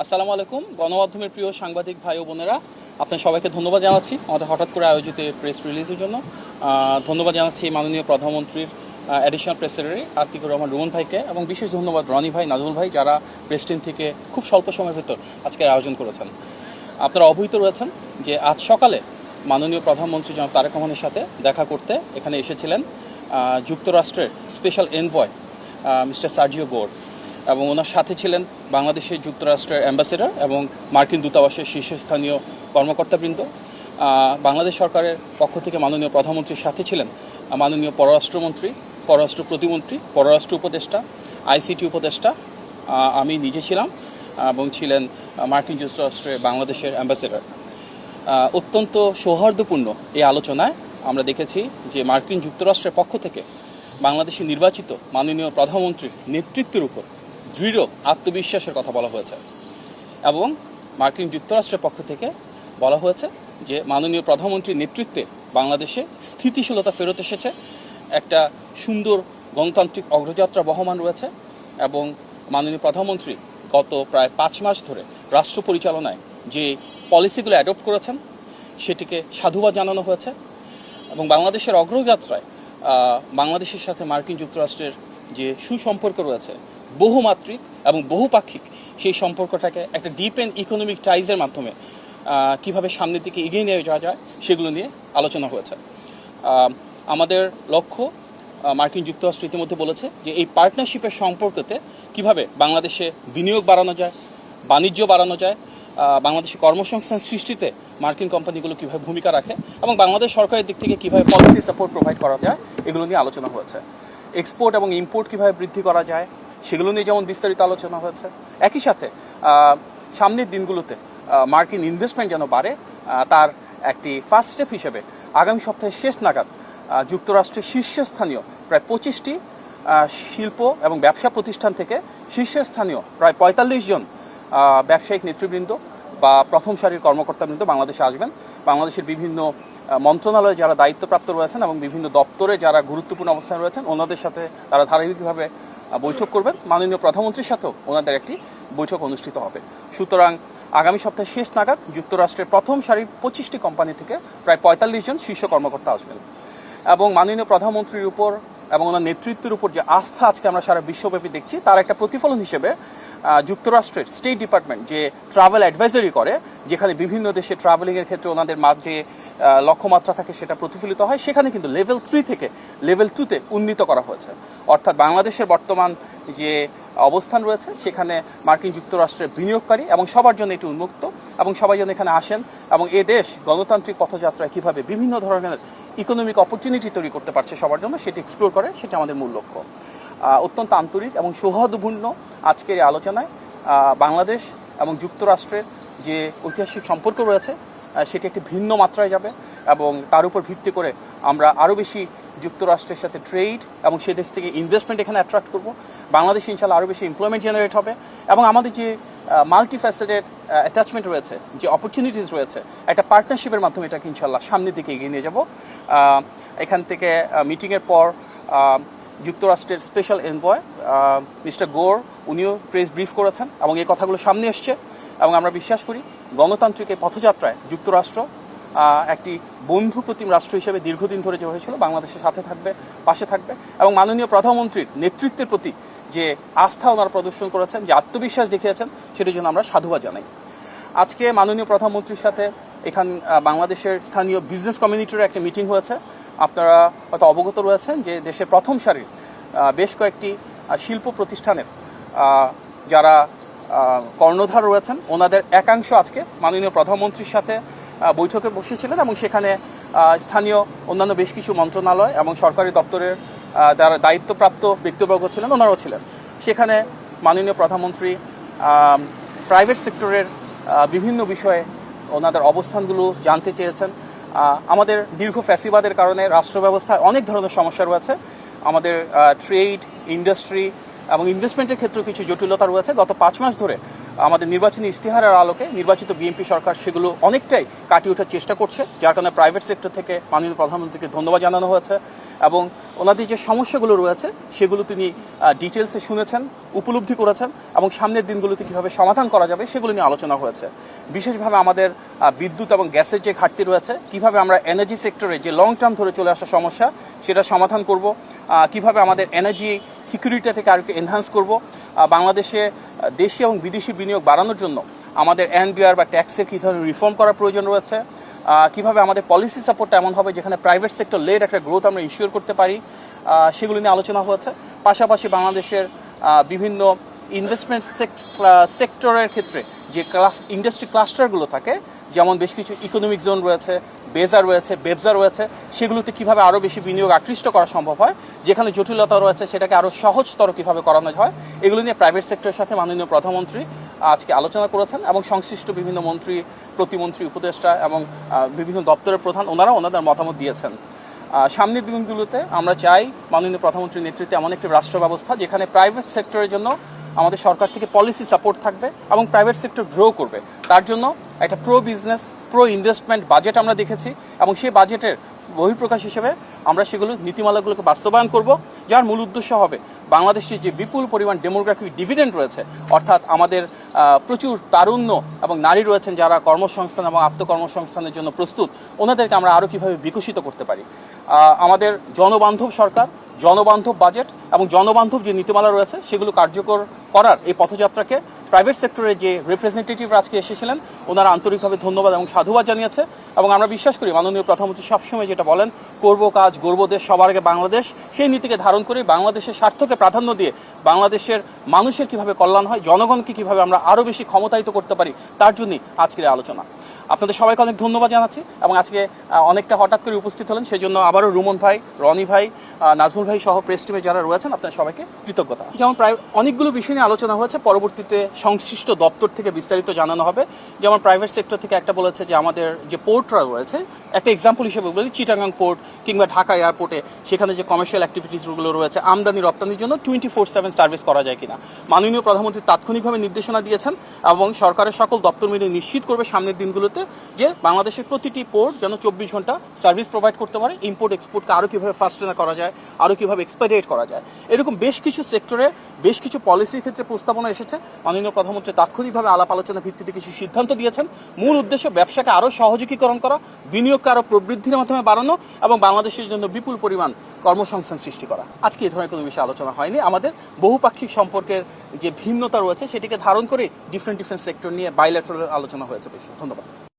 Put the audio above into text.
আসসালামু আলাইকুম। গণমাধ্যমের প্রিয় সাংবাদিক ভাই ও বোনেরা, আপনার সবাইকে ধন্যবাদ জানাচ্ছি আমাদের হঠাৎ করে আয়োজিত প্রেস রিলিজের জন্য। ধন্যবাদ জানাচ্ছি মাননীয় প্রধানমন্ত্রীর additional press secretary Atiqur Rahman Rumon ভাইকে, এবং বিশেষ ধন্যবাদ রনি ভাই, নাজমুল ভাই, যারা প্রেস টিম থেকে খুব স্বল্প সময়ের ভেতর আজকের আয়োজন করেছেন। আপনারা অবহিত রয়েছেন যে আজ সকালে মাননীয় প্রধানমন্ত্রী জনাব তারেক রহমানের সাথে দেখা করতে এখানে এসেছিলেন যুক্তরাষ্ট্রের স্পেশাল এনভয় মিস্টার সার্জিও গোর, এবং ওনার সাথে ছিলেন বাংলাদেশের যুক্তরাষ্ট্রের অ্যাম্বাসেডর এবং মার্কিন দূতাবাসের শীর্ষস্থানীয় কর্মকর্তাবৃন্দ। বাংলাদেশ সরকারের পক্ষ থেকে মাননীয় প্রধানমন্ত্রীর সাথে ছিলেন মাননীয় পররাষ্ট্রমন্ত্রী, পররাষ্ট্র প্রতিমন্ত্রী, পররাষ্ট্র উপদেষ্টা, আইসিটি উপদেষ্টা, আমি নিজে ছিলাম, এবং ছিলেন মার্কিন যুক্তরাষ্ট্রের বাংলাদেশের অ্যাম্বাসেডর। অত্যন্ত সৌহার্দ্যপূর্ণ এই আলোচনায় আমরা দেখেছি যে মার্কিন যুক্তরাষ্ট্রের পক্ষ থেকে বাংলাদেশের নির্বাচিত মাননীয় প্রধানমন্ত্রীর নেতৃত্বের উপর দৃঢ় আত্মবিশ্বাসের কথা বলা হয়েছে, এবং মার্কিন যুক্তরাষ্ট্রের পক্ষ থেকে বলা হয়েছে যে মাননীয় প্রধানমন্ত্রীর নেতৃত্বে বাংলাদেশে স্থিতিশীলতা ফেরত এসেছে, একটা সুন্দর গণতান্ত্রিক অগ্রযাত্রা বহমান রয়েছে, এবং মাননীয় প্রধানমন্ত্রী গত প্রায় 5 মাস ধরে রাষ্ট্র পরিচালনায় যে পলিসিগুলো অ্যাডপ্ট করেছেন সেটিকে সাধুবাদ জানানো হয়েছে, এবং বাংলাদেশের অগ্রযাত্রায় বাংলাদেশের সাথে মার্কিন যুক্তরাষ্ট্রের যে সুসম্পর্ক রয়েছে বহুমাত্রিক এবং বহুপাক্ষিক, সেই সম্পর্কটাকে একটা ডিপ অ্যান্ড ইকোনমিক টাইজের মাধ্যমে কিভাবে সামনের দিকে এগিয়ে নিয়ে যাওয়া যায় সেগুলো নিয়ে আলোচনা হয়েছে। আমাদের লক্ষ্য, মার্কিন যুক্তরাষ্ট্র ইতিমধ্যে বলেছে যে এই পার্টনারশিপের সম্পর্কতে কিভাবে বাংলাদেশে বিনিয়োগ বাড়ানো যায়, বাণিজ্য বাড়ানো যায়, বাংলাদেশে কর্মসংস্থান সৃষ্টিতে মার্কিন কোম্পানিগুলো কীভাবে ভূমিকা রাখে, এবং বাংলাদেশ সরকারের দিক থেকে কীভাবে পলিসি সাপোর্ট প্রোভাইড করা যায়, এগুলো নিয়ে আলোচনা হয়েছে। এক্সপোর্ট এবং ইম্পোর্ট কীভাবে বৃদ্ধি করা যায় সেগুলো নিয়ে যেমন বিস্তারিত আলোচনা হয়েছে। একই সাথে সামনের দিনগুলোতে মার্কিন ইনভেস্টমেন্ট যেন বাড়ে, তার একটি ফার্স্ট স্টেপ হিসেবে আগামী সপ্তাহের শেষ নাগাদ যুক্তরাষ্ট্রের শীর্ষস্থানীয় প্রায় 25টি শিল্প এবং ব্যবসা প্রতিষ্ঠান থেকে শীর্ষস্থানীয় প্রায় 45 জন ব্যবসায়িক নেতৃবৃন্দ বা প্রথম সারির কর্মকর্তাবৃন্দ বাংলাদেশে আসবেন। বাংলাদেশের বিভিন্ন মন্ত্রণালয়ে যারা দায়িত্বপ্রাপ্ত রয়েছেন এবং বিভিন্ন দপ্তরে যারা গুরুত্বপূর্ণ অবস্থানে রয়েছেন, ওনাদের সাথে তারা ধারাবাহিকভাবে বৈঠক করবেন। মাননীয় প্রধানমন্ত্রীর সাথেও ওনাদের একটি বৈঠক অনুষ্ঠিত হবে। সুতরাং আগামী সপ্তাহের শেষ নাগাদ যুক্তরাষ্ট্রের প্রথম সারির 25টি কোম্পানি থেকে প্রায় 45 জন শীর্ষ কর্মকর্তা আসবেন, এবং মাননীয় প্রধানমন্ত্রীর উপর এবং ওনার নেতৃত্বের উপর যে আস্থা আজকে আমরা সারা বিশ্বব্যাপী দেখছি, তার একটা প্রতিফলন হিসেবে যুক্তরাষ্ট্রের স্টেট ডিপার্টমেন্ট যে ট্রাভেল অ্যাডভাইজারি করে, যেখানে বিভিন্ন দেশে ট্রাভেলিংয়ের ক্ষেত্রে ওনাদের যে লক্ষ্যমাত্রা থাকে সেটা প্রতিফলিত হয়, সেখানে কিন্তু লেভেল 3 থেকে লেভেল 2-তে উন্নীত করা হয়েছে। অর্থাৎ বাংলাদেশের বর্তমান যে অবস্থান রয়েছে সেখানে মার্কিন যুক্তরাষ্ট্রের বিনিয়োগকারী এবং সবার জন্য এটি উন্মুক্ত, এবং সবাই যেন এখানে আসেন এবং এ দেশ গণতান্ত্রিক পথযাত্রায় কীভাবে বিভিন্ন ধরনের ইকোনমিক অপরচুনিটি তৈরি করতে পারছে সবার জন্য, সেটি এক্সপ্লোর করে, সেটা আমাদের মূল লক্ষ্য। অত্যন্ত আন্তরিক এবং সৌহার্দ্যপূর্ণ আজকের এই আলোচনায় বাংলাদেশ এবং যুক্তরাষ্ট্রের যে ঐতিহাসিক সম্পর্ক রয়েছে সেটি একটি ভিন্ন মাত্রায় যাবে, এবং তার উপর ভিত্তি করে আমরা আরও বেশি যুক্তরাষ্ট্রের সাথে ট্রেড এবং সে দেশ থেকে ইনভেস্টমেন্ট এখানে অ্যাট্রাক্ট করব। বাংলাদেশে ইনশাল্লাহ আরও বেশি এমপ্লয়মেন্ট জেনারেট হবে, এবং আমাদের যে মাল্টিফ্যাসেটেড অ্যাটাচমেন্ট রয়েছে, যে অপরচুনিটিস রয়েছে, একটা পার্টনারশিপের মাধ্যমে এটাকে ইনশাল্লাহ সামনের দিকে এগিয়ে নিয়ে যাব। এখান থেকে মিটিংয়ের পর যুক্তরাষ্ট্রের স্পেশাল এনভয় মিস্টার গোর উনিও প্রেস ব্রিফ করেছেন, এবং এই কথাগুলো সামনে এসছে, এবং আমরা বিশ্বাস করি গণতান্ত্রিক এই পথযাত্রায় যুক্তরাষ্ট্র একটি বন্ধু প্রতিম রাষ্ট্র হিসেবে দীর্ঘদিন ধরে যে হয়েছিল বাংলাদেশের সাথে থাকবে, পাশে থাকবে, এবং মাননীয় প্রধানমন্ত্রীর নেতৃত্বের প্রতি যে আস্থা ওনারা প্রদর্শন করেছেন, যে আত্মবিশ্বাস দেখিয়েছেন, সেটার জন্য আমরা সাধুবাদ জানাই। আজকে মাননীয় প্রধানমন্ত্রীর সাথে বাংলাদেশের স্থানীয় বিজনেস কমিউনিটির একটা মিটিং হয়েছে। আপনারা হয়তো অবগত রয়েছেন যে দেশের প্রথম সারির বেশ কয়েকটি শিল্প প্রতিষ্ঠানের যারা কর্ণধার রয়েছেন, ওনাদের একাংশ আজকে মাননীয় প্রধানমন্ত্রীর সাথে বৈঠকে বসেছিলেন, এবং সেখানে স্থানীয় অন্যান্য বেশ কিছু মন্ত্রণালয় এবং সরকারি দপ্তরের যারা দায়িত্বপ্রাপ্ত ব্যক্তিবর্গ ছিলেন, ওনারাও ছিলেন সেখানে। মাননীয় প্রধানমন্ত্রী প্রাইভেট সেক্টরের বিভিন্ন বিষয়ে ওনাদের অবস্থানগুলো জানতে চেয়েছেন। আমাদের দীর্ঘ ফ্যাসিবাদের কারণে রাষ্ট্র ব্যবস্থায় অনেক ধরনের সমস্যা রয়েছে, আমাদের ট্রেড, ইন্ডাস্ট্রি এবং ইনভেস্টমেন্টের ক্ষেত্রেও কিছু জটিলতা রয়েছে। গত 5 মাস ধরে আমাদের নির্বাচনী ইশতেহারের আলোকে নির্বাচিত বিএনপি সরকার সেগুলো অনেকটাই কাটিয়ে ওঠার চেষ্টা করছে, যার কারণে প্রাইভেট সেক্টর থেকে মাননীয় প্রধানমন্ত্রীকে ধন্যবাদ জানানো হয়েছে এবং ওনাদের যে সমস্যাগুলো রয়েছে সেগুলো তিনি ডিটেলসে শুনেছেন, উপলব্ধি করেছেন এবং সামনের দিনগুলোতে কীভাবে সমাধান করা যাবে সেগুলো নিয়ে আলোচনা হয়েছে। বিশেষভাবে আমাদের বিদ্যুৎ এবং গ্যাসের যে ঘাটতি রয়েছে, কিভাবে আমরা এনার্জি সেক্টরে যে লং টার্ম ধরে চলে আসা সমস্যা সেটা সমাধান করব, কিভাবে আমাদের এনার্জি সিকিউরিটি থেকে আরেকটু এনহান্স করব, বাংলাদেশে দেশি এবং বিদেশি বিনিয়োগ বাড়ানোর জন্য আমাদের এনবিআর বা ট্যাক্সের কী ধরনের রিফর্ম করার প্রয়োজন রয়েছে, কিভাবে আমাদের পলিসি সাপোর্টটা এমন হবে যেখানে প্রাইভেট সেক্টর লেড একটা গ্রোথ আমরা ইনশিওর করতে পারি, সেগুলো নিয়ে আলোচনা হয়েছে। পাশাপাশি বাংলাদেশের বিভিন্ন ইনভেস্টমেন্ট সেক্টরের ক্ষেত্রে যে ইন্ডাস্ট্রি ক্লাস্টারগুলো থাকে, যেমন বেশ কিছু ইকোনমিক জোন রয়েছে, বেজা রয়েছে, বেবজা রয়েছে, সেগুলোতে কীভাবে আরও বেশি বিনিয়োগ আকৃষ্ট করা সম্ভব হয়, যেখানে জটিলতা রয়েছে সেটাকে আরও সহজতর কীভাবে করানো হয়, এগুলো নিয়ে প্রাইভেট সেক্টরের সাথে মাননীয় প্রধানমন্ত্রী আজকে আলোচনা করেছেন এবং সংশ্লিষ্ট বিভিন্ন মন্ত্রী, প্রতিমন্ত্রী, উপদেষ্টা এবং বিভিন্ন দপ্তরের প্রধান ওনাদের মতামত দিয়েছেন। সামনের দিনগুলোতে আমরা চাই মাননীয় প্রধানমন্ত্রীর নেতৃত্বে এমন একটি রাষ্ট্র ব্যবস্থা যেখানে প্রাইভেট সেক্টরের জন্য আমাদের সরকার থেকে পলিসি সাপোর্ট থাকবে এবং প্রাইভেট সেক্টর গ্রো করবে। তার জন্য একটা pro business, pro investment budget আমরা দেখেছি এবং সেই বাজেটের বহিঃপ্রকাশ হিসেবে আমরা সেগুলো নীতিমালাগুলোকে বাস্তবায়ন করব, যার মূল উদ্দেশ্য হবে বাংলাদেশে যে বিপুল পরিমাণ ডেমোগ্রাফিক ডিভিডেন্ড রয়েছে, অর্থাৎ আমাদের প্রচুর তারুণ্য এবং নারী রয়েছেন যারা কর্মসংস্থান এবং আত্মকর্মসংস্থানের জন্য প্রস্তুত, ওনাদেরকে আমরা আরও কীভাবে বিকশিত করতে পারি। আমাদের জনবান্ধব সরকার, জনবান্ধব বাজেট এবং জনবান্ধব যে নীতিমালা রয়েছে সেগুলো কার্যকর করার এই পথযাত্রাকে প্রাইভেট সেক্টরের যে রিপ্রেজেন্টেটিভরা আজকে এসেছিলেন ওনারা আন্তরিকভাবে ধন্যবাদ এবং সাধুবাদ জানিয়েছে এবং আমরা বিশ্বাস করি মাননীয় প্রধানমন্ত্রী সবসময় যেটা বলেন, করব কাজ গর্ব দেশ, সবার আগে বাংলাদেশ, সেই নীতিকে ধারণ করে বাংলাদেশের স্বার্থকে প্রাধান্য দিয়ে বাংলাদেশের মানুষের কীভাবে কল্যাণ হয়, জনগণকে কীভাবে আমরা আরও বেশি ক্ষমতায়িত করতে পারি, তার জন্যই আজকের আলোচনা। আপনাদের সবাইকে অনেক ধন্যবাদ জানাচ্ছি এবং আজকে অনেকটা হঠাৎ করে উপস্থিত হলেন সেজন্য আবারও রুমন ভাই, রনি ভাই, নাজমুল ভাই সহ প্রেস টিমে যারা রয়েছেন আপনাদের সবাইকে কৃতজ্ঞতা। যেমন প্রায় অনেকগুলো বিষয় নিয়ে আলোচনা হয়েছে, পরবর্তীতে সংশ্লিষ্ট দপ্তর থেকে বিস্তারিত জানানো হবে। যেমন প্রাইভেট সেক্টর থেকে একটা বলেছে যে আমাদের যে পোর্টরা রয়েছে, একটা এক্সাম্পল হিসেবে বলি চিটাগাং পোর্ট কিংবা ঢাকা এয়ারপোর্টে সেখানে যে কমার্শিয়াল অ্যাক্টিভিটিসগুলো রয়েছে আমদানি রপ্তানির জন্য 24/7 সার্ভিস করা যায় কিনা মাননীয় প্রধানমন্ত্রী তাৎক্ষণিকভাবে নির্দেশনা দিয়েছেন এবং সরকারের সকল দপ্তর মিলে নিশ্চিত করবে সামনের দিনগুলোতে যে বাংলাদেশের প্রতিটি পোর্ট যেন 24 ঘন্টা সার্ভিস প্রোভাইড করতে পারে, ইম্পোর্ট এক্সপোর্টকে আরও কীভাবে ফাস্টেনার করা যায়, আরও কীভাবে এক্সপেডিয়েট করা যায়। এরকম বেশ কিছু সেক্টরে বেশ কিছু পলিসির ক্ষেত্রে প্রস্তাবনা এসেছে। মাননীয় প্রধানমন্ত্রী তাৎক্ষণিকভাবে আলাপ আলোচনার ভিত্তিতে কিছু সিদ্ধান্ত দিয়েছেন। মূল উদ্দেশ্য ব্যবসাকে আরও সহযোগীকরণ করা, বিনিয়োগকে আরও প্রবৃদ্ধির মাধ্যমে বাড়ানো এবং বাংলাদেশের জন্য বিপুল পরিমাণ কর্মসংস্থান সৃষ্টি করা। আজকে এ ধরনের কোনো বিষয়ে আলোচনা হয়নি। আমাদের বহুপাক্ষিক সম্পর্কের যে ভিন্নতা রয়েছে সেটিকে ধারণ করে ডিফারেন্ট সেক্টর নিয়ে বাইল্যাটারাল আলোচনা হয়েছে বেশি। ধন্যবাদ।